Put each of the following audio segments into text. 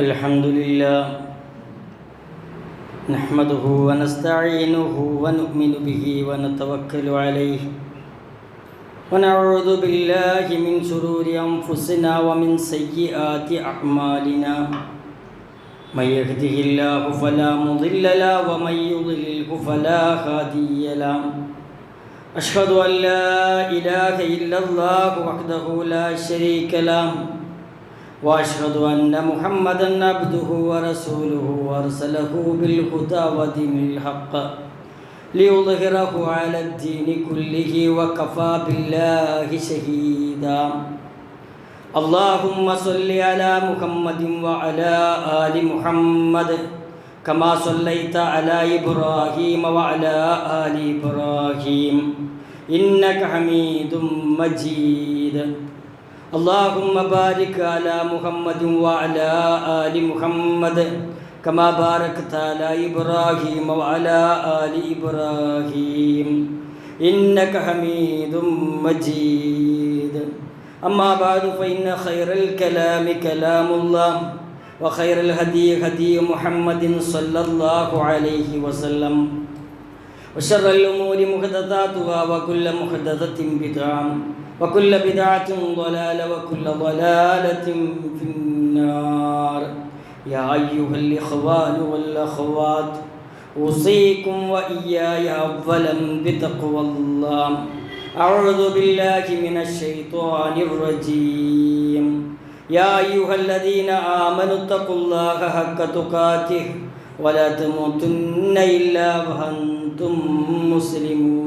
الحمد لله نحمده ونستعينه ونؤمن به ونتوكل عليه ونعوذ بالله من شرور أنفسنا ومن سيئات أعمالنا من يهده الله فلا مضل له ومن يضلله فلا هادي له أشهد أن لا إله إلا الله وحده لا شريك له وأشهد أن محمدًا عبده ورسوله وأرسله بالهدى ودين الحق ليظهره على الدين كله وكفى بالله شهيدا. اللهم صل على محمد وعلى آل محمد كما صليت على إبراهيم وعلى آل إبراهيم إنك حميد مجيد. اللهم بارك على محمد وعلى آل محمد كما باركت على إبراهيم وعلى آل إبراهيم إنك حميد مجيد. أما بعد فإن خير الكلام كلام الله وخير الهدي هدي محمد صلى الله عليه وسلم وشر الأمور محدثاتها وكل محدثة بدعة وكل بدعة ضلالة وكل ضلالة في النار. يا أيها الإخوان والأخوات أوصيكم وإياي أولا بتقوى الله. أعوذ بالله من الشيطان الرجيم. يا أيها الذين آمنوا اتقوا الله حق تقاته ولا تموتن إلا وأنتم مسلمون.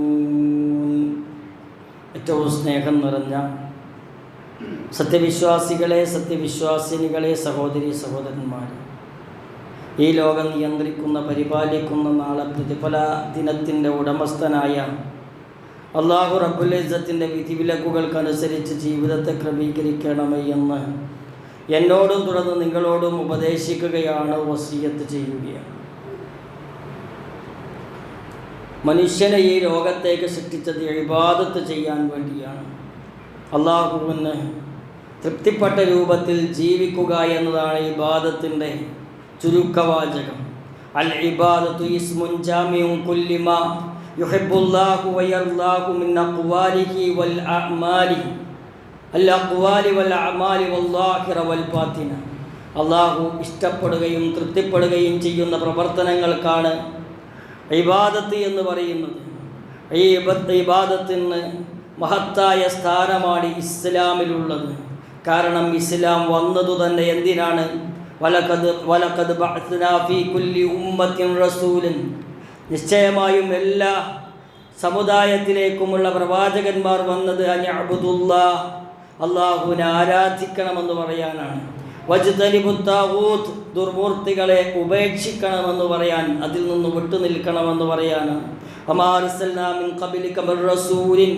ഏറ്റവും സ്നേഹം നിറഞ്ഞ സത്യവിശ്വാസികളെ, സത്യവിശ്വാസിനികളെ, സഹോദരി സഹോദരന്മാരെ, ഈ ലോകം നിയന്ത്രിക്കുന്ന പരിപാലിക്കുന്ന നാളെ പ്രതിഫല ദിനത്തിൻ്റെ ഉടമസ്ഥനായ അല്ലാഹു റബ്ബുൽ ഇസ്സത്തിൻ്റെ വിധിവിലക്കുകൾക്കനുസരിച്ച് ജീവിതത്തെ ക്രമീകരിക്കണമേ എന്ന് എന്നോടും തുടർന്ന് നിങ്ങളോടും ഉപദേശിക്കുകയാണ്, വസിയത്ത് ചെയ്യുകയാണ്. മനുഷ്യനെ ഈ ലോകത്തേക്ക് സൃഷ്ടിച്ചത് ഇബാദത്ത് ചെയ്യാൻ വേണ്ടിയാണ്. അള്ളാഹുവിന് തൃപ്തിപ്പെട്ട രൂപത്തിൽ ജീവിക്കുക എന്നതാണ് ഇബാദത്തിൻ്റെ ചുരുക്കവാചകം. അൽ ഇബാദത്തു ഇസ്മുൻ ജാമിഉൻ കുല്ലി മാ യുഹിബ്ബുല്ലാഹു വയർലാഹു മിൻ അഖ്വാലിഹി വൽ അഅമാലി അൽ അഖ്വാലി വൽ അഅമാലി വല്ലാഹിറ വൽ ബാത്തിന. അള്ളാഹു ഇഷ്ടപ്പെടുകയും തൃപ്തിപ്പെടുകയും ചെയ്യുന്ന പ്രവർത്തനങ്ങൾക്കാണ് ഇബാദത്ത് എന്ന് പറയുന്നത്. ഈ ഇബാദത്തിന് മഹത്തായ സ്ഥാനമാണ് ഇസ്ലാമിലുള്ളത്. കാരണം ഇസ്ലാം വന്നതു തന്നെ എന്തിനാണ്? വലഖദ് ബഅത്നാ ഫീ കുല്ലി ഉമ്മത്തിൻ റസൂലൻ. നിശ്ചയമായും എല്ലാ സമുദായത്തിലേക്കുമുള്ള പ്രവാചകന്മാർ വന്നത് അനിഅബ്ദുല്ലാഹ്, അല്ലാഹുവിനെ ആരാധിക്കണമെന്ന് പറയാനാണ്. വജ്തനിബുത് താഗൂത്ത്, ദുർമൂർത്തികളെ ഉപേക്ഷിക്കണമെന്ന് പറയാൻ, അതിൽ നിന്ന് വിട്ടുനിൽക്കണമെന്ന് പറയാനാണ്. വമാ അർസൽനാ മിൻ ഖബ്ലിക മിർ റസൂലിൻ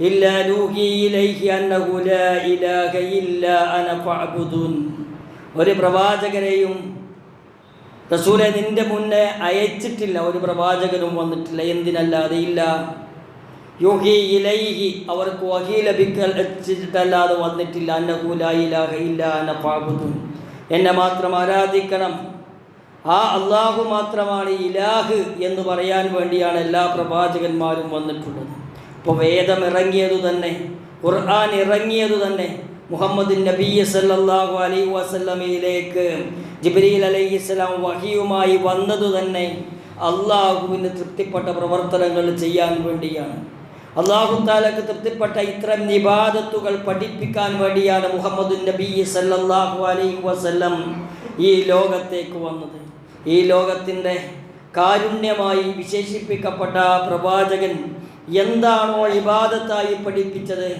ഇല്ലാ നൂഹി ഇലൈഹി അന്നഹു ലാ ഇലാഹ ഇല്ലാ അന ഫഅബ്ദുൻ. ഒരു പ്രവാചകനെയും റസൂലെ നിന്റെ മുന്നേ അയച്ചിട്ടില്ല, ഒരു പ്രവാചകനും വന്നിട്ടില്ല. എന്തിനല്ലാതെ? ഇല്ല യൂഹി ഇലൈഹി, അവർക്ക് വഹീ ലഭിക്കല്ലാതെ വന്നിട്ടില്ല. അന്നഹു ലാ ഇലാഹ ഇല്ലാ അന ഫഅബ്ദുൻ, എന്നെ മാത്രം ആരാധിക്കണം, ആ അള്ളാഹു മാത്രമാണ് ഇലാഹ് എന്ന് പറയാൻ വേണ്ടിയാണ് എല്ലാ പ്രവാചകന്മാരും വന്നിട്ടുള്ളത്. ഇപ്പോൾ വേദം ഇറങ്ങിയതു തന്നെ, ഖുർആൻ ഇറങ്ങിയതു തന്നെ, മുഹമ്മദ് നബി സല്ലല്ലാഹു അലൈഹി വസല്ലമയിലേക്ക് ജിബ്രീൽ അലൈഹിസ്സലാം വഹിയുമായി വന്നതു തന്നെ അള്ളാഹുവിന് തൃപ്തിപ്പെട്ട പ്രവർത്തനങ്ങൾ ചെയ്യാൻ വേണ്ടിയാണ്. അല്ലാഹു തആലക്ക് തൃപ്തിപ്പെട്ട ഇത്തരം ഇബാദത്തുകൾ പഠിപ്പിക്കാൻ വേണ്ടിയാണ് മുഹമ്മദ് നബി സല്ലല്ലാഹു അലൈഹി വസല്ലം ഈ ലോകത്തേക്ക് വന്നത്. ഈ ലോകത്തിൻ്റെ കാരുണ്യമായി വിശേഷിപ്പിക്കപ്പെട്ട പ്രവാചകൻ എന്താണോ ഇബാദത്തായി പഠിപ്പിച്ചത്,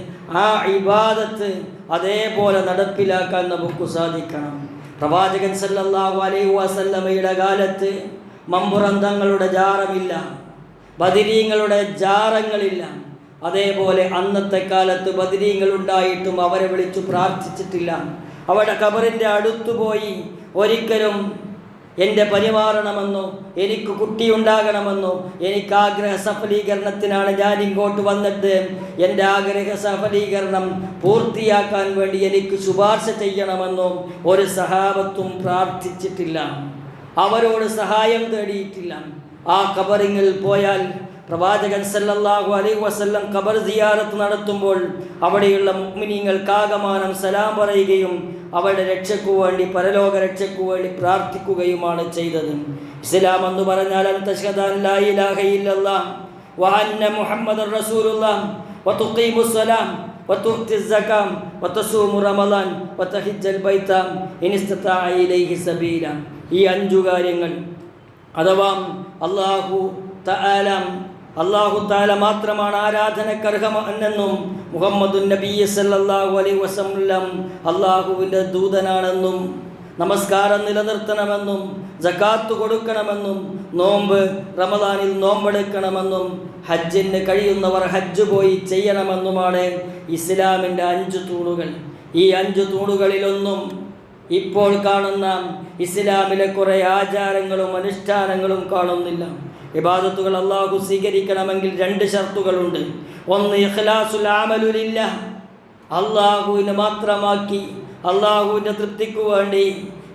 ആ ഇബാദത്ത് അതേപോലെ നടപ്പിലാക്കാൻ നമുക്ക് സാധിക്കണം. പ്രവാചകൻ സല്ലല്ലാഹു അലൈഹി വസല്ലമയുടെ കാലത്ത് മമ്പുറന്തങ്ങളുടെ ജാറമില്ല, ബദരീങ്ങളുടെ ജാറങ്ങളില്ല. അതേപോലെ അന്നത്തെ കാലത്ത് ബദരീങ്ങൾ ഉണ്ടായിട്ടും അവരെ വിളിച്ചു പ്രാർത്ഥിച്ചിട്ടില്ല. അവിടെ ഖബറിൻ്റെ അടുത്തുപോയി ഒരിക്കലും എൻ്റെ പരിമാറണമെന്നോ എനിക്ക് കുട്ടിയുണ്ടാകണമെന്നോ എനിക്ക് ആഗ്രഹ സഫലീകരണത്തിനാണ് ഞാൻ ഇങ്ങോട്ട് വന്നിട്ട് എൻ്റെ ആഗ്രഹ സഫലീകരണം പൂർത്തിയാക്കാൻ വേണ്ടി എനിക്ക് ശുപാർശ ചെയ്യണമെന്നോ ഒരു സഹാബത്തും പ്രാർത്ഥിച്ചിട്ടില്ല, അവരോട് സഹായം തേടിയിട്ടില്ല. ആ ഖബറിൽ പോയാൽ പ്രവാചകൻ സല്ലല്ലാഹു അലൈഹി വസല്ലം ഖബർ സിയാറത്ത് നടത്തുമ്പോൾ അവിടെയുള്ള മുഅ്മിനീങ്ങൾക്കാകമാനം സലാം പറയുകയും അവരുടെ രക്ഷയ്ക്കു വേണ്ടി, പരലോക രക്ഷയ്ക്കു വേണ്ടി പ്രാർത്ഥിക്കുകയുമാണ് ചെയ്തത്. ഇസ്ലാം എന്ന് പറഞ്ഞാൽ അൻ തശ്ഹദ അൻ ലാ ഇലാഹ ഇല്ലല്ലാഹ് വ അന്ന മുഹമ്മദർ റസൂലുള്ളാഹ് വ തുഖീമുസ്സലാം വ തുഅ്തിസ് സകാം വ തസൂമു റമളാൻ വ തഹജ്ജൽ ബൈത ഇൻ ഇസ്തതാഅ ഇലൈഹി സബീല. ഈ 5 കാര്യങ്ങൾ അഥവാ അല്ലാഹു തആല മാത്രമാണ് ആരാധനക്കർഹമെന്നും മുഹമ്മദുൻ നബി സല്ലല്ലാഹു അലൈഹി വസല്ലം അല്ലാഹുവിൻ്റെ ദൂതനാണെന്നും നമസ്കാരം നിലനിർത്തണമെന്നും സകാത്ത് കൊടുക്കണമെന്നും നോമ്പ് റമദാനിൽ നോമ്പെടുക്കണമെന്നും ഹജ്ജിന് കഴിയുന്നവർ ഹജ്ജ് പോയി ചെയ്യണമെന്നുമാണ് ഇസ്ലാമിൻ്റെ 5 തൂണുകൾ. ഈ 5 തൂണുകളിലൊന്നും ഇപ്പോൾ കാണുന്ന ഇസ്ലാമിലെ കുറേ ആചാരങ്ങളും അനുഷ്ഠാനങ്ങളും കാണുന്നില്ല. ഇബാദത്തുകൾ അല്ലാഹു സ്വീകരിക്കണമെങ്കിൽ 2 ഷർത്തുകളുണ്ട്. ഒന്ന് ഇഖ്ലാസുൽ അമലു ലില്ലാഹ്, അല്ലാഹുവിനെ മാത്രമാക്കി അല്ലാഹുവിൻ്റെ തൃപ്തിക്ക് വേണ്ടി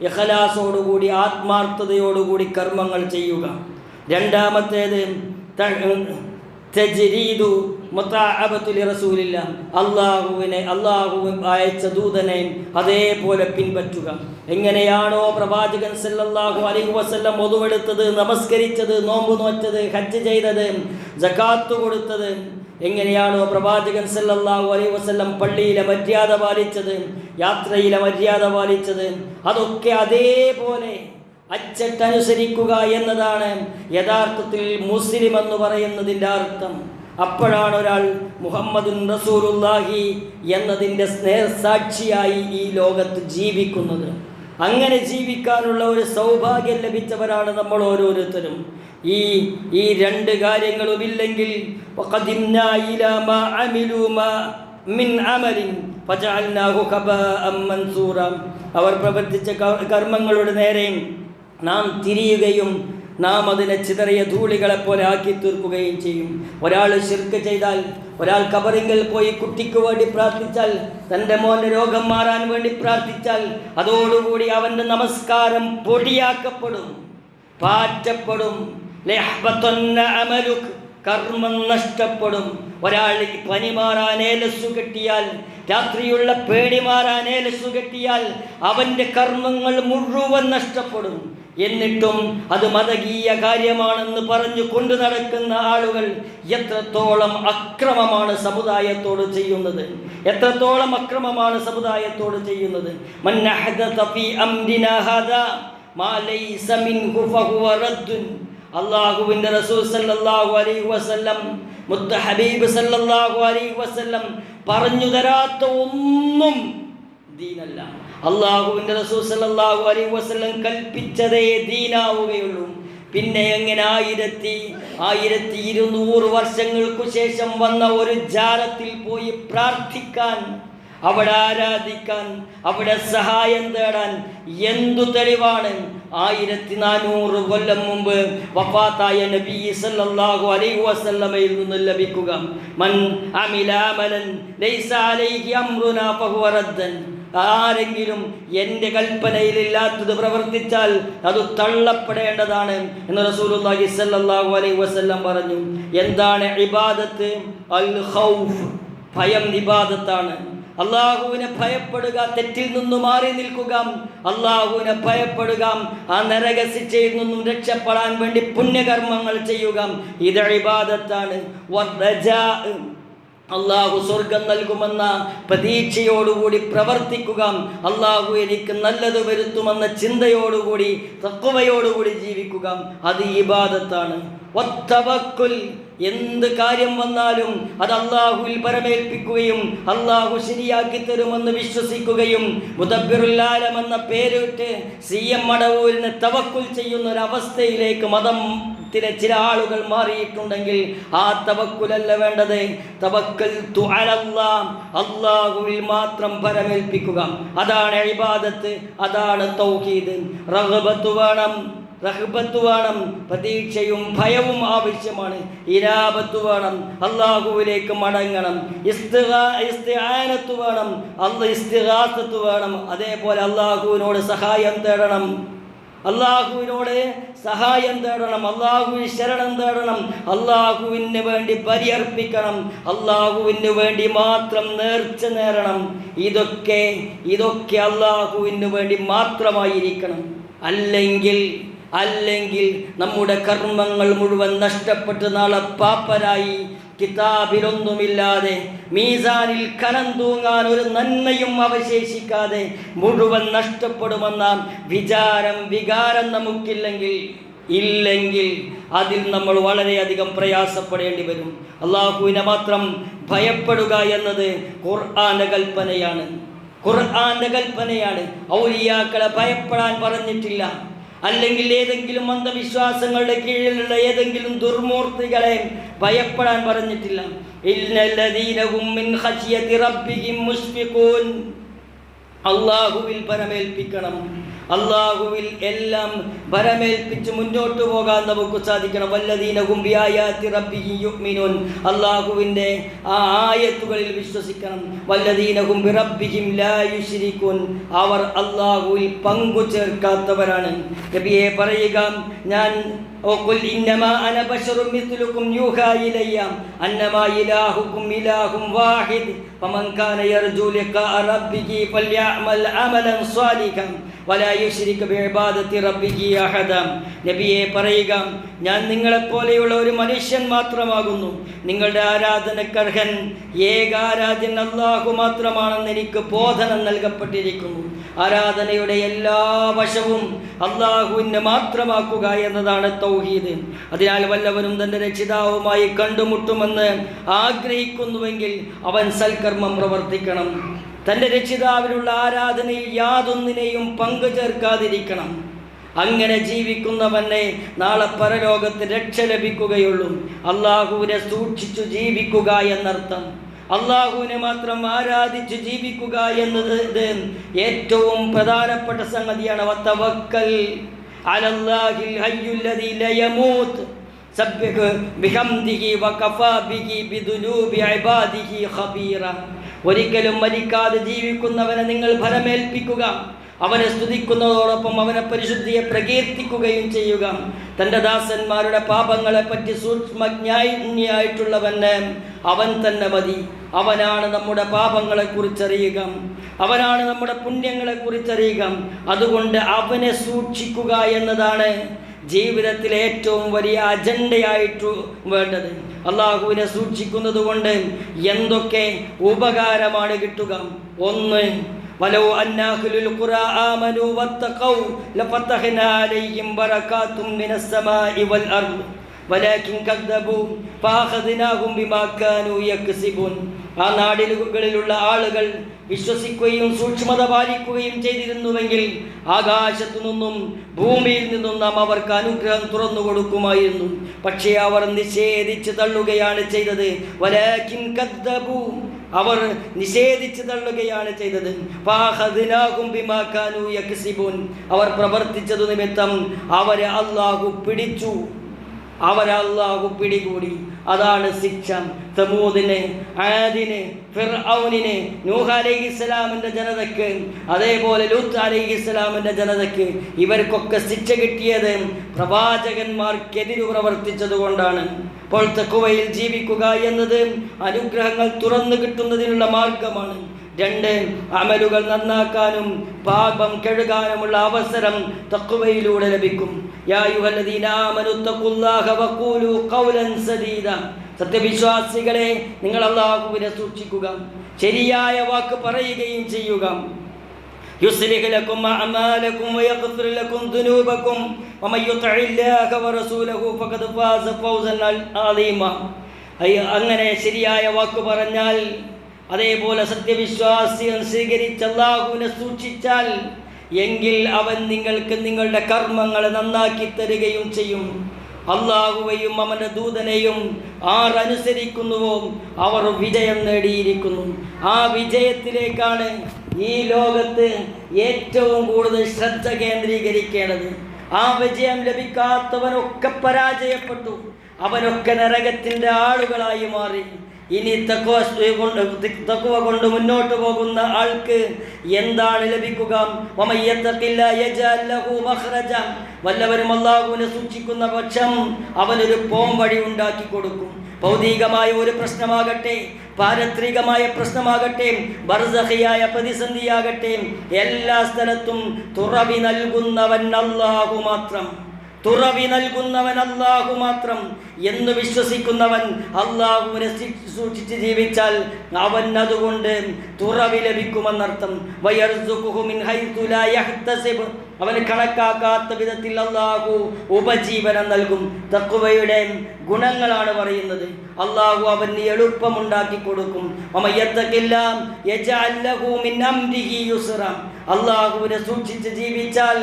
ഇഖ്ലാസോടുകൂടി ആത്മാർത്ഥതയോടുകൂടി കർമ്മങ്ങൾ ചെയ്യുക. രണ്ടാമത്തേത് തജ്രീദു മുതാഅബത്തു ലിറസൂലില്ലാ, അല്ലാഹു അയച്ച ദൂതനെ അതേപോലെ പിൻപറ്റുക. എങ്ങനെയാണോ പ്രവാചകൻ സല്ലല്ലാഹു അലൈഹി വസല്ലം ഒതുവെടുത്തത്, നമസ്കരിച്ചത്, നോമ്പ് നോറ്റത്, ഹജ്ജ് ചെയ്തത്, സകാത്ത് കൊടുത്തത്, എങ്ങനെയാണോ പ്രവാചകൻ സല്ലല്ലാഹു അലൈഹി വസല്ലം പള്ളിയിലെ മര്യാദ പാലിച്ചത്, യാത്രയിലെ മര്യാദ പാലിച്ചത്, അതൊക്കെ അതേപോലെ അച്ചട്ടനുസരിക്കുക എന്നതാണ് യഥാർത്ഥത്തിൽ മുസ്ലിം എന്ന് പറയുന്നതിൻ്റെ അർത്ഥം. അപ്പോഴാണ് ഒരാൾ മുഹമ്മദുൻ റസൂലുള്ളാഹി എന്നതിൻ്റെ സ്നേഹസാക്ഷിയായി ഈ ലോകത്ത് ജീവിക്കുന്നത്. അങ്ങനെ ജീവിക്കാനുള്ള ഒരു സൗഭാഗ്യം ലഭിച്ചവരാണ് നമ്മൾ ഓരോരുത്തരും. ഈ 2 കാര്യങ്ങളുമില്ലെങ്കിൽ വഖദിംനാ ഇലാ മാ അമിലൂ മിൻ അമലിൻ ഫജഅൽനാഹു ഖബാഅൻ മൻസൂറ, അവർ പ്രവർത്തിച്ച കർമ്മങ്ങളുടെ നേരെ നാം തിരിയുകയും നാം അതിനെ ചിതറിയ ധൂളികളെപ്പോലെ ആക്കി തീർക്കുകയും ചെയ്യും. ഒരാൾ ശിർക്ക് ചെയ്താൽ, ഒരാൾ ഖബറിൽ പോയി കുട്ടിക്ക് വേണ്ടി പ്രാർത്ഥിച്ചാൽ, തൻ്റെ മോൻ്റെ രോഗം മാറാൻ വേണ്ടി പ്രാർത്ഥിച്ചാൽ, അതോടുകൂടി അവൻ്റെ നമസ്കാരം പൊടിയാക്കപ്പെടും, പാറ്റപ്പെടും. ലയഹ്ബതന്ന അമലുക്, കർമ്മം നഷ്ടപ്പെടും. ഒരാൾ പനി മാറാൻ ഏലസ്സു കെട്ടിയാൽ, രാത്രിയുള്ള പേടി മാറാൻ ഏലസ്സു കെട്ടിയാൽ അവൻ്റെ കർമ്മങ്ങൾ മുഴുവൻ നഷ്ടപ്പെടും. എന്നിട്ടും അത് മതകീയ കാര്യമാണെന്ന് പറഞ്ഞു കൊണ്ടു നടക്കുന്ന ആളുകൾ എത്രത്തോളം അക്രമമാണ് സമുദായത്തോട് ചെയ്യുന്നത്, എത്രത്തോളം അക്രമമാണ് സമുദായത്തോട് ചെയ്യുന്നത്. മൻ അഹദത ഫീ അംരിനാ ഹാദാ മാ ലൈസ മിൻഹു ഫഹുവ റദ്ദുൻ. അല്ലാഹുവിൻ്റെ റസൂൽ സല്ലല്ലാഹു അലൈഹി വസല്ലം, മുത്ത ഹബീബ് സല്ലല്ലാഹു അലൈഹി വസല്ലം പറഞ്ഞു തരാത്ത ഒന്നും ദീനല്ല. അല്ലാഹുവിൻ്റെ റസൂൽ സല്ലല്ലാഹു അലൈഹി വസല്ലം കൽപ്പിച്ചതേ ദീനാവുകയുള്ളൂ. പിന്നെ എങ്ങനെ 1200 വർഷങ്ങൾക്കു ശേഷം വന്ന ഒരു ജാരത്തിൽ പോയി പ്രാർത്ഥിക്കാൻ, അവിടെ ആരാധിക്കാൻ, അവിടെ സഹായം തേടാൻ എന്തു തെളിവാണ്? 1400 കൊല്ലം മുമ്പ് വഫാത്തായ നബി സല്ലല്ലാഹു അലൈഹി വസല്ലമയിൽ നിന്ന് ലഭിക്കുക. മൻ അമില അമലൻ ലൈസ അലൈഹി അംറുനാ ഫഹുവ റദ്ദൻ. ആരെങ്കിലും എൻ്റെ കൽപ്പനയിലില്ലാത്തത് പ്രവർത്തിച്ചാൽ അത് തള്ളപ്പെടേണ്ടതാണ് എന്ന് റസൂലുള്ളാഹി സ്വല്ലല്ലാഹു അലൈഹി വസല്ലം പറഞ്ഞു. എന്താണ് ഇബാദത്ത്? അൽ ഖൗഫ്, ഭയം ഇബാദത്താണ്. അള്ളാഹുവിനെ ഭയപ്പെടുക, തെറ്റിൽ നിന്നും മാറി നിൽക്കുക, അള്ളാഹുവിനെ ഭയപ്പെടുക, ആ നരക ശിക്ഷയിൽ നിന്നും രക്ഷപ്പെടാൻ വേണ്ടി പുണ്യകർമ്മങ്ങൾ ചെയ്യുക, ഇത് ഇബാദത്താണ്. അള്ളാഹു സ്വർഗം നൽകുമെന്ന പ്രതീക്ഷയോടുകൂടി പ്രവർത്തിക്കുക, അള്ളാഹു എനിക്ക് നല്ലത് വരുത്തുമെന്ന ചിന്തയോടുകൂടി തഖ്വയോടുകൂടി ജീവിക്കുക, അത് ഇബാദത്താണ്. വത്തവക്കുൽ, എന്ത് കാര്യം വന്നാലും അത് അള്ളാഹുവിൽ പരമേൽപ്പിക്കുകയും അള്ളാഹു ശരിയാക്കി തരുമെന്ന് വിശ്വസിക്കുകയും മുദബ്ബിറുൽ ആലം എന്ന പേരിട്ട് CM മടവൂരിനെ തവക്കുൽ ചെയ്യുന്ന ഒരവസ്ഥയിലേക്ക് മതത്തിലെ ചില ആളുകൾ മാറിയിട്ടുണ്ടെങ്കിൽ ആ തവക്കുലല്ല വേണ്ടത്. തവക്കൽതു അലല്ലാഹ്, അള്ളാഹുവിൽ മാത്രം പരമേൽപ്പിക്കുക. അതാണ് ഇബാദത്ത്, അതാണ് തൗഹീദ്. റഗ്ബത്ത് വേണം, റഹ്ബത്ത് വേണം, പ്രതീക്ഷയും ഭയവും ആവശ്യമാണ്. ഇനാബത്ത് വേണം, അള്ളാഹുവിലേക്ക് മടങ്ങണം. ഇസ്തിആനത്ത് വേണം, ഇസ്തിഗാസത്ത് വേണം. അതേപോലെ അള്ളാഹുവിനോട് സഹായം തേടണം, അള്ളാഹുവിനോട് സഹായം തേടണം, അള്ളാഹുവിന് ശരണം തേടണം, അള്ളാഹുവിന് വേണ്ടി ബലിയർപ്പിക്കണം, അള്ളാഹുവിന് വേണ്ടി മാത്രം നേർച്ച നേടണം. ഇതൊക്കെ അള്ളാഹുവിന് വേണ്ടി മാത്രമായിരിക്കണം. അല്ലെങ്കിൽ നമ്മുടെ കർമ്മങ്ങൾ മുഴുവൻ നഷ്ടപ്പെട്ട് നാളെ പാപ്പരായി കിതാബിലൊന്നുമില്ലാതെ മീസാനിൽ കനം തൂങ്ങാൻ ഒരു നന്മയും അവശേഷിക്കാതെ മുഴുവൻ നഷ്ടപ്പെടുമെന്ന വികാരം നമുക്കില്ലെങ്കിൽ അതിൽ നമ്മൾ വളരെയധികം പ്രയാസപ്പെടേണ്ടി വരും. അള്ളാഹുവിനെ മാത്രം ഭയപ്പെടുക എന്നത് ഖുർആന്റെ കൽപ്പനയാണ്. ഔലിയാക്കളെ ഭയപ്പെടാൻ പറഞ്ഞിട്ടില്ല, അല്ലെങ്കിൽ ഏതെങ്കിലും അന്ധവിശ്വാസങ്ങളുടെ കീഴിലുള്ള ഏതെങ്കിലും ദുർമൂർത്തികളെ ഭയപ്പെടാൻ പറഞ്ഞിട്ടില്ല. ഇന്നല്ലദീനഹും മിൻ ഖശിയതി റബ്ബിഹിം മുശ്ഫിഖൂൻ. അള്ളാഹുവിൽ പരമേൽപ്പിക്കണം, അള്ളാഹുവിൽ എല്ലാം പരമേൽപ്പിച്ച് മുന്നോട്ട് പോകാൻ നമുക്ക് സാധിക്കണം. വല്ലദീനഹും ബിആയാതി റബ്ബിഹിം യുഅ്മിനൂൻ. അള്ളാഹുവിൻ്റെ ആ ആയത്തുകളിൽ വിശ്വസിക്കണം. വല്ലദീനഹും ബിറബ്ബിഹിം ലാ യുശ്രികൂൻ. അവർ അള്ളാഹുവിൽ പങ്കു ചേർക്കാത്തവരാണ്. നബിയെ പറയുക, ഞാൻ وقل إنما أنا بشر مثلكم يوحى إلي أنما إلهكم إله واحد فمن كان يرجو لقاء ربه فليعمل عملا صالحا ولا يشرك بعبادة ربه أحدا. നബിയെ പറയുക, ഞാൻ നിങ്ങളെപ്പോലെയുള്ള ഒരു മനുഷ്യൻ മാത്രമാകുന്നു. നിങ്ങളുടെ ആരാധനക്കർഹൻ ഏകാരാധ്യൻ അല്ലാഹു മാത്രമാണെന്ന് എനിക്ക് ബോധനം നൽകപ്പെട്ടിരിക്കുന്നു. ആരാധനയുടെ എല്ലാ വശവും അള്ളാഹുവിന് മാത്രമാക്കുക എന്നതാണ് തൗഹീദ്. അതിനാൽ വല്ലവനും തൻ്റെ രക്ഷിതാവുമായി കണ്ടുമുട്ടുമെന്ന് ആഗ്രഹിക്കുന്നുവെങ്കിൽ അവൻ സൽക്കർമ്മം പ്രവർത്തിക്കണം. തൻ്റെ രക്ഷിതാവിനുള്ള ആരാധനയിൽ യാതൊന്നിനെയും പങ്കു ചേർക്കാതിരിക്കണം. അങ്ങനെ ജീവിക്കുന്നവനെ നാളെ പരലോകത്ത് രക്ഷ ലഭിക്കുകയുള്ളൂ. അള്ളാഹുവിനെ സൂക്ഷിച്ചു ജീവിക്കുക എന്നർത്ഥം. അള്ളാഹുവിനെ മാത്രം ആരാധിച്ച് ജീവിക്കുക എന്നത് ഏറ്റവും പ്രധാനപ്പെട്ട സംഗതിയാണ്. വതവക്കൽ അലല്ലാഹിൽ ഹയ്യുൽ ലദീ ലാ യമൂത്ത് സബ്ബിഹ് ബിഹംദിഹി വകഫാ ബിഹി ബിദുനൂബി ഇബാദിഹി ഖബീറ. ഒരിക്കലും മരിക്കാതെ ജീവിക്കുന്നവനെ നിങ്ങൾ ഭരമേൽപ്പിക്കുക. അവനെ സ്തുതിക്കുന്നതോടൊപ്പം അവനെ പരിശുദ്ധിയെ പ്രകീർത്തിക്കുകയും ചെയ്യുക. തൻ്റെ ദാസന്മാരുടെ പാപങ്ങളെപ്പറ്റി സൂക്ഷ്മജ്ഞാനിയായിട്ടുള്ളവന് അവൻ തന്നെ മതി. അവനാണ് നമ്മുടെ പാപങ്ങളെക്കുറിച്ചറിയുക, അവനാണ് നമ്മുടെ പുണ്യങ്ങളെക്കുറിച്ചറിയുക. അതുകൊണ്ട് അവനെ സൂക്ഷിക്കുക എന്നതാണ് ജീവിതത്തിലെ ഏറ്റവും വലിയ അജണ്ടയായിട്ട് വേണ്ടത്. അള്ളാഹുവിനെ സൂക്ഷിക്കുന്നത് കൊണ്ട് എന്തൊക്കെ ഉപകാരമാണ് കിട്ടുക? ഒന്ന്, വലൗ അന്ന അഹ്ലുൽ ഖുറാ ആമനൂ വത്തഖൗ ലഫതഹ്നാ അലൈഹിം ബറകാതും മിനസ് സമാഇ വൽ അർദ് വലാകിൻ കദ്ദബൂ ഫഅഖദ്നാഹും ബിമാ കാനൂ യക്സിബൂൻ. ആ നാടുകളിലുള്ള ആളുകൾ വിശ്വസിക്കുകയും സൂക്ഷ്മത പാലിക്കുകയും ചെയ്തിരുന്നുവെങ്കിൽ ആകാശത്തു നിന്നും ഭൂമിയിൽ നിന്നും നാം അവർക്ക് അനുഗ്രഹം തുറന്നു കൊടുക്കുമായിരുന്നു. പക്ഷേ അവർ നിഷേധിച്ച് തള്ളുകയാണ് ചെയ്തത്. വലാകിൻ കദ്ദബൂ, അവർ നിഷേധിച്ച് തള്ളുകയാണ് ചെയ്തത്. ഫഅഖദ്നാഹും ബിമാ കാനൂ യക്സിബൂൻ, അവർ പ്രവർത്തിച്ചതു നിമിത്തം അവരെ അല്ലാഹു പിടിച്ചു, അവരെ അല്ലാഹു പിടികൂടി. അതാണ് ശിക്ഷ. സമൂദിന്, ആദിന്, ഫിർഔനിന്, നൂഹ് അലൈഹിസ്സലാമിൻ്റെ ജനതയ്ക്ക്, അതേപോലെ ലൂത്ത് അലൈഹിസ്സലാമിൻ്റെ ജനതയ്ക്ക്, ഇവർക്കൊക്കെ ശിക്ഷ കിട്ടിയത് പ്രവാചകന്മാർക്കെതിരു പ്രവർത്തിച്ചതുകൊണ്ടാണ്. അപ്പോൾ തഖ്വയിൽ ജീവിക്കുക എന്നത് അനുഗ്രഹങ്ങൾ തുറന്നു കിട്ടുന്നതിനുള്ള മാർഗമാണ്. രണ്ട്, അമലുകൾ നന്നാക്കാനും പാപം കഴുകാനുമുള്ള അവസരം തഖ്വയിലൂടെ ലഭിക്കും. യാ അയ്യുഹല്ലദീന ആമനു തഖുല്ലാഹ വഖൂലു ഖൗലൻ സദീദ. സത്യവിശ്വാസികളെ, നിങ്ങൾ അല്ലാഹുവിനെ സൂക്ഷിക്കുക, ശരിയായ വാക്ക് പറയുകയും ചെയ്യുക. يصلح لكم أعمالكم ويغفر لكم ذنوبكم ومن يطع الله ورسوله فقد فاز فوزا عظيما. അങ്ങനെ ശരിയായ വാക്ക് പറഞ്ഞാൽ, അതേപോലെ സത്യവിശ്വാസികൾ സ്വീകരിച്ച് അല്ലാഹുവിനെ സൂക്ഷിച്ചാൽ എങ്കിൽ അവൻ നിങ്ങൾക്ക് നിങ്ങളുടെ കർമ്മങ്ങൾ നന്നാക്കി തരികയും ചെയ്യും. അല്ലാഹുവെയും അവൻ്റെ ദൂതനെയും ആരനുസരിക്കുന്നുവോ അവർ വിജയം നേടിയിരിക്കുന്നു. ആ വിജയത്തിലേക്കാണ് ഈ ലോകത്ത് ഏറ്റവും കൂടുതൽ ശ്രദ്ധ കേന്ദ്രീകരിക്കേണ്ടത്. ആ വിജയം ലഭിക്കാത്തവനൊക്കെ പരാജയപ്പെട്ടു, അവനൊക്കെ നരകത്തിൻ്റെ ആളുകളായി മാറി. ഇനി തഖ്വ കൊണ്ട് മുന്നോട്ട് പോകുന്ന ആൾക്ക് എന്താണ് ലഭിക്കുക? വല്ലവരും അല്ലാഹുവിനെ സൂക്ഷിക്കുന്ന പക്ഷം അവനൊരു പോംവഴി ഉണ്ടാക്കി കൊടുക്കും. ഭൗതികമായ ഒരു പ്രശ്നമാകട്ടെ, പാരത്രികമായ പ്രശ്നമാകട്ടെ, ബർസഖിയായ പ്രതിസന്ധിയാകട്ടെ, എല്ലാ സ്ഥലത്തും തുറവി നൽകുന്നവൻ അല്ലാഹു മാത്രം. തുറവി നൽകുന്നവൻ അല്ലാഹു മാത്രം എന്ന് വിശ്വസിക്കുന്നവൻ അല്ലാഹുവിനെ സൂക്ഷിച്ച് ജീവിച്ചാൽ അവൻ അതുകൊണ്ട് തുറവി ലഭിക്കുമെന്നർത്ഥം. വയർസുഖുഹു മിൻ ഹൈതു ലാ യഹ്തസിബ്, അവന് കണക്കാക്കാത്ത വിധത്തിൽ അല്ലാഹു ഉപജീവനം നൽകും. തഖ്വയുടെ ഗുണങ്ങളാണ് പറയുന്നത്. അല്ലാഹു അവന് എളുപ്പമുണ്ടാക്കി കൊടുക്കും. അല്ലാഹുവിനെ സൂക്ഷിച്ച് ജീവിച്ചാൽ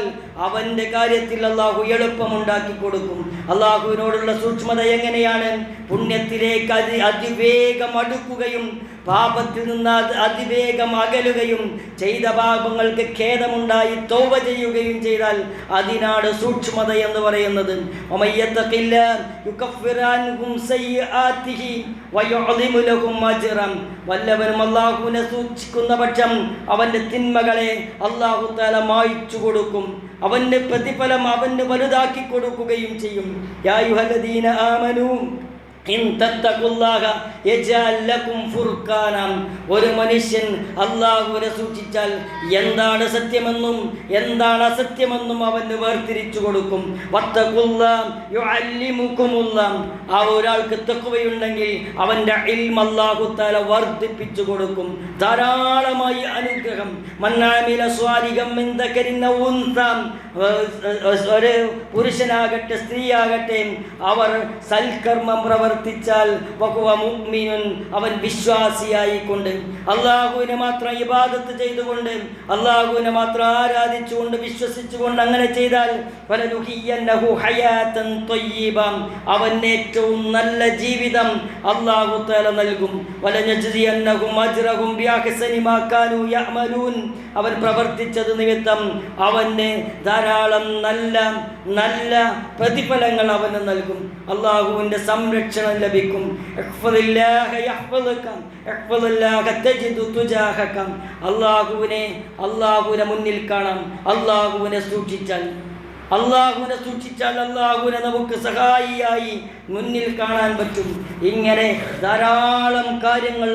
അവൻ്റെ കാര്യത്തിൽ അല്ലാഹു എളുപ്പമുണ്ടാക്കി കൊടുക്കും. അല്ലാഹുവിനോടുള്ള സൂക്ഷ്മത എങ്ങനെയാണ്? പുണ്യത്തിലേക്ക് അതിവേഗം അടുക്കുകയും പാപത്തിൽ നിന്ന് അതിവേഗം അകലുകയും ചെയ്ത പാപങ്ങൾക്ക് ഖേദമുണ്ടായി തൗബ ചെയ്യുകയും ചെയ്താൽ അതിനാണ് സൂക്ഷ്മത എന്ന് പറയുന്നത്. വല്ലവരും അല്ലാഹുവിനെ സൂക്ഷിക്കുന്ന പക്ഷം അവൻ്റെ തിന്മകളെ അല്ലാഹു തആല മായ്ച്ചു കൊടുക്കും. അവൻ്റെ പ്രതിഫലം അവന് വലുതാക്കി കൊടുക്കുകയും ചെയ്യും. യാ അയ്യുഹല്ലദീന ആമനൂ ഒരു മനുഷ്യൻ അല്ലാഹുവിനെ സൂക്ഷിച്ചാൽ എന്താണ് സത്യമെന്നും എന്താണ് അസത്യമെന്നും അവന് വേർതിരിച്ചു കൊടുക്കും. ആ ഒരാൾക്ക് തഖ്വയുണ്ടെങ്കിൽ അവൻ്റെ ഇൽമ് അല്ലാഹു തആല വർദ്ധിപ്പിച്ചു കൊടുക്കും. ധാരാളമായി അനുഗ്രഹം. ഒരു പുരുഷനാകട്ടെ സ്ത്രീയാകട്ടെ അവർ സൽക്കർമ്മം പ്രവർത്തിച്ചാൽ അവൻ വിശ്വാസിയായിക്കൊണ്ട് അല്ലാഹുവിനെ മാത്രം ഇബാദത്ത് ചെയ്തുകൊണ്ട് അല്ലാഹുവിനെ മാത്രം ആരാധിച്ചുകൊണ്ട് വിശ്വസിച്ചുകൊണ്ട് അങ്ങനെ ചെയ്താൽ അവന് ഏറ്റവും നല്ല ജീവിതം അല്ലാഹു തആല നൽകും. അവൻ പ്രവർത്തിച്ചത് നിമിത്തം അവന് ധാരാളം നല്ല നല്ല പ്രതിഫലങ്ങൾ അവന് നൽകും. അല്ലാഹുവിൻ്റെ സംരക്ഷണം ലഭിക്കും. അല്ലാഹുവിനെ മുന്നിൽ കാണാം. അല്ലാഹുവിനെ സൂക്ഷിച്ചാൽ അല്ലാഹുവിനെ നമുക്ക് സഹായിയായി മുന്നിൽ കാണാൻ പറ്റും. ഇങ്ങനെ ധാരാളം കാര്യങ്ങൾ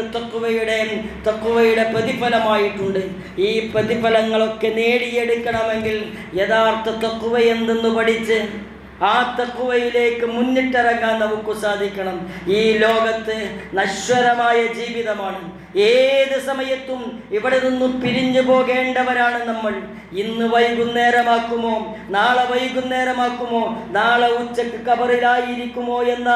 തഖ്വയുടെ പ്രതിഫലമായിട്ടുണ്ട്. ഈ പ്രതിഫലങ്ങളൊക്കെ നേടിയെടുക്കണമെങ്കിൽ യഥാർത്ഥ തഖ്വ എന്തെന്ന് പഠിച്ച് ആ തഖ്വയിലേക്ക് മുന്നിട്ടിറങ്ങാൻ നമുക്ക് സാധിക്കണം. ഈ ലോകത്ത് നശ്വരമായ ജീവിതമാണ്. ഏത് സമയത്തും ഇവിടെ നിന്നും പിരിഞ്ഞു പോകേണ്ടവരാണ് നമ്മൾ. ഇന്ന് വൈകുന്നേരമാക്കുമോ, നാളെ വൈകുന്നേരമാക്കുമോ, നാളെ ഉച്ചക്ക് ഖബറിലായിരിക്കുമോ എന്ന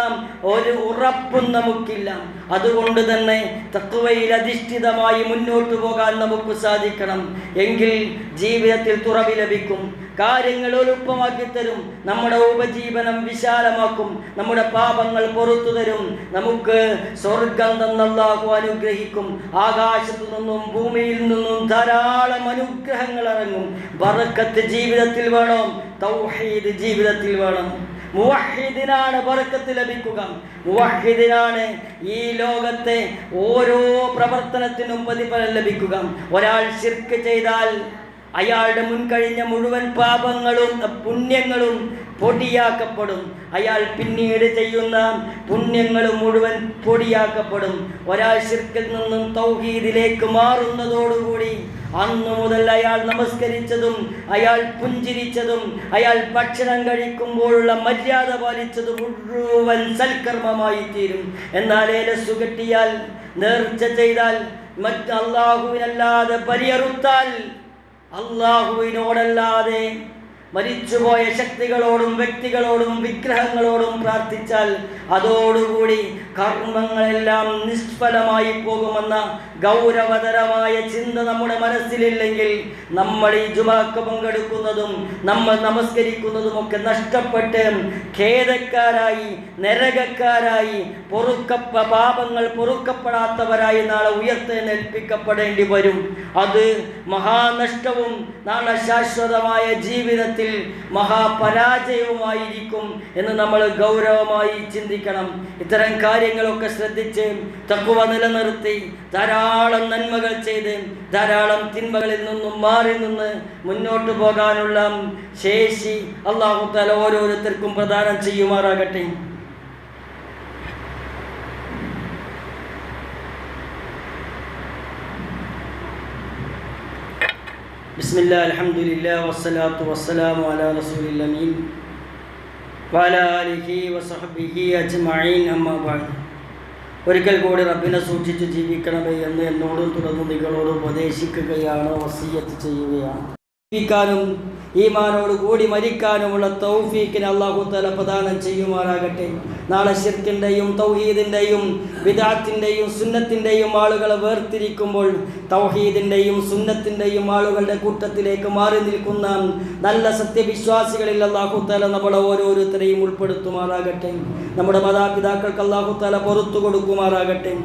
ഒരു ഉറപ്പും നമുക്കില്ല. അതുകൊണ്ട് തന്നെ തഖ്വയിൽ അധിഷ്ഠിതമായി മുന്നോട്ട് പോകാൻ നമുക്ക് സാധിക്കണം. എങ്കിൽ ജീവിതത്തിൽ തുറവി ലഭിക്കും. കാര്യങ്ങൾ എളുപ്പമാക്കി തരും. നമ്മുടെ ഉപജീവനം വിശാലമാക്കും. നമ്മുടെ പാപങ്ങൾ പുറത്തു തരും. നമുക്ക് സ്വർഗം തന്ന അല്ലാഹു അനുഗ്രഹിക്കും. ആകാശത്തു നിന്നും ഭൂമിയിൽ നിന്നും ധാരാളം അനുഗ്രഹങ്ങൾ ഇറങ്ങും. ബറക്കത്ത് ജീവിതത്തിൽ വേണം. തൗഹീദ് ജീവിതത്തിൽ വേണം. മുവഹ്ഹിദിനാണ് ബറക്കത്ത് ലഭിക്കുക. മുവഹ്ഹിദിനാണ് ഈ ലോകത്തെ ഓരോ പ്രവർത്തനത്തിനും പ്രതിഫലം ലഭിക്കുക. ഒരാൾ ശിർക്ക് ചെയ്താൽ അയാളുടെ മുൻകഴിഞ്ഞ മുഴുവൻ പാപങ്ങളും പുണ്യങ്ങളും പൊടിയാക്കപ്പെടും. അയാൾ പിന്നീട് ചെയ്യുന്ന പുണ്യങ്ങൾ മുഴുവൻ പൊടിയാക്കപ്പെടും. ഒരാൾ ശിർക്കിൽ നിന്നും തൗഹീദിലേക്ക് മാറുന്നതോടുകൂടി അന്നു മുതൽ അയാൾ നമസ്കരിച്ചതും അയാൾ പുഞ്ചിരിച്ചതും അയാൾ ഭക്ഷണം കഴിക്കുമ്പോഴുള്ള മര്യാദ പാലിച്ചതും മുഴുവൻ സൽക്കർമ്മമായി തീരും. എന്നാൽ ഏലസ്സു കെട്ടിയാൽ, നേർച്ച ചെയ്താൽ, മറ്റ് അല്ലാഹുവിനല്ലാതെ ബലിയറുത്താൽ അല്ലാഹുവിനോടല്ലാതെ മരിച്ചുപോയ ശക്തികളോടും വ്യക്തികളോടും വിഗ്രഹങ്ങളോടും പ്രാർത്ഥിച്ചാൽ അതോടുകൂടി കർമ്മങ്ങളെല്ലാം നിഷ്ഫലമായി പോകുമെന്ന ഗൗരവതരമായ ചിന്ത നമ്മുടെ മനസ്സിലില്ലെങ്കിൽ നമ്മൾ ഈ ജുമാക്ക് പങ്കെടുക്കുന്നതും നമ്മൾ നമസ്കരിക്കുന്നതുമൊക്കെ നഷ്ടപ്പെട്ട് ഖേദക്കാരായി, നരകക്കാരായി, പാപങ്ങൾ പൊറുക്കപ്പെടാത്തവരായി നാളെ ഉയർത്തെഴുന്നേൽപ്പിക്കപ്പെടേണ്ടി വരും. അത് മഹാനഷ്ടവും നാളെ ശാശ്വതമായ ജീവിതത്തിൽ മഹാപരാജയവുമായിരിക്കും എന്ന് നമ്മൾ ഗൗരവമായി ചിന്തിക്കണം. ഇത്തരം കാര്യങ്ങളൊക്കെ ശ്രദ്ധിച്ച് തഖ്വ നിലനിർത്തി ധാരാളം നന്മകൾ ചെയ്ത് ധാരാളം തിന്മകളിൽ നിന്നും മാറി നിന്ന് മുന്നോട്ട് പോകാനുള്ള ശേഷി അല്ലാഹു തആല ഓരോരുത്തർക്കും പ്രദാനം ചെയ്യുമാറാകട്ടെ. ബിസ്മില്ലാഹി അൽഹംദുലില്ലാഹി വസ്സലാത്തു വസ്സലാമു അലാ റസൂലിൽ അമീൻ വഅലാ ആലിഹി വസഹ്ബിഹി അജ്മഈൻ അമ്മാ ബഅദ്. ഒരിക്കൽ കൂടി റബ്ബിനെ സൂക്ഷിച്ച് ജീവിക്കണമേ എന്ന് എന്നോടും തുടർന്ന് നിങ്ങളോട് ഉപദേശിക്കുകയാണ്, വസിയ്യത്ത് ചെയ്യുകയാണ്. ജീവിക്കാനും ഈമാനോട് കൂടി മരിക്കാനുമുള്ള തൗഫീഖിനെ അല്ലാഹു തആല പ്രദാനം ചെയ്യുമാറാകട്ടെ. നാളെ ശിർക്കിൻ്റെയും തൗഹീദിൻ്റെയും ബിദ്അത്തിൻ്റെയും സുന്നത്തിൻ്റെയും ആളുകളെ വേർതിരിക്കുമ്പോൾ തൗഹീദിൻ്റെയും സുന്നത്തിൻ്റെയും ആളുകളുടെ കൂട്ടത്തിലേക്ക് മാറി നിൽക്കുന്ന നല്ല സത്യവിശ്വാസികളിൽ അല്ലാഹു തആല നമ്മളെ ഓരോരുത്തരെയും ഉൾപ്പെടുത്തുമാറാകട്ടെ. നമ്മുടെ മാതാപിതാക്കൾക്ക് അല്ലാഹു തആല പുറത്തു കൊടുക്കുമാറാകട്ടെ.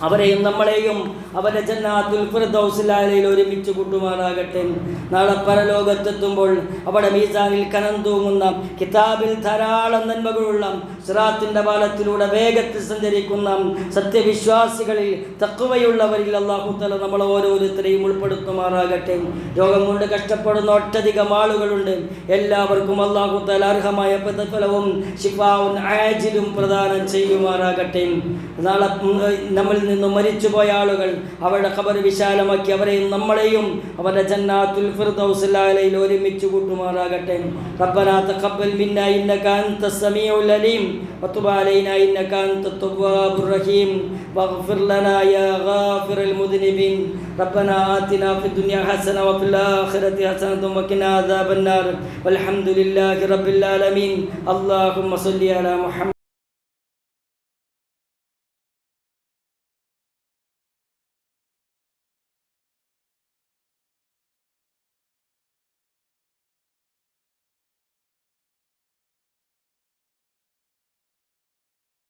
അവരെയും നമ്മളെയും അവരുടെ ജന്നാത്തുൽ ഫിർദൗസിൽ അലയിൽ ഒരുമിച്ച് കൂട്ടുമാറാകട്ടെ. നാളെ പരലോകത്തെത്തുമ്പോൾ അവിടെ മീസാനിൽ കനം തൂങ്ങുന്ന കിതാബിൽ ധാരാളം നന്മകളുള്ള സിറാത്തിന്റെ പാലത്തിലൂടെ വേഗത്തിൽ സഞ്ചരിക്കുന്ന സത്യവിശ്വാസികളിൽ തഖ്വയുള്ളവരിൽ അല്ലാഹു തആല നമ്മളെ ഓരോരുത്തരെയും ഉൾപ്പെടുത്തുമാറാകട്ടെ. രോഗം കൊണ്ട് കഷ്ടപ്പെടുന്ന ഒട്ടധികം ആളുകളുണ്ട്. എല്ലാവർക്കും അല്ലാഹു തആല അർഹമായ പ്രതിഫലവും ശിഫാഉൻ ആജിലും പ്രദാനം ചെയ്യുമാറാകട്ടെ. നാളെ നമ്മളിൽ നിന്നും മരിച്ചുപോയ ആളുകൾ അവരുടെ ഖബർ വിശാലമാക്കി അവരെയും നമ്മളെയും അവരുടെ ജന്നാത്തുൽ ഫിർദൗസിൽ അലയിൽ ഒരുമിച്ച് കൂട്ടുമാറാകട്ടെ. റബ്ബനാ തഖബ്ബൽ മിന്നാ ഇന്നക അൻതസ് സമീഉൽ അലീം വതുബ് അലൈനാ ഇന്നക അൻതത് തവ്വാബുർ റഹീം വഗ്ഫിർ ലനാ യാ ഗാഫിറൽ മുദ്നിബീൻ. റബ്ബനാ ആതിനാ ഫിദ് ദുനിയാ ഹസന വഫിൽ ആഖിറതി ഹസനത വഖിനാ അദാബൻ നാർ. വൽഹംദുലില്ലാഹി റബ്ബിൽ ആലമീൻ. അല്ലാഹുമ്മ സ്വല്ലി അലാ മുഹമ്മദ്.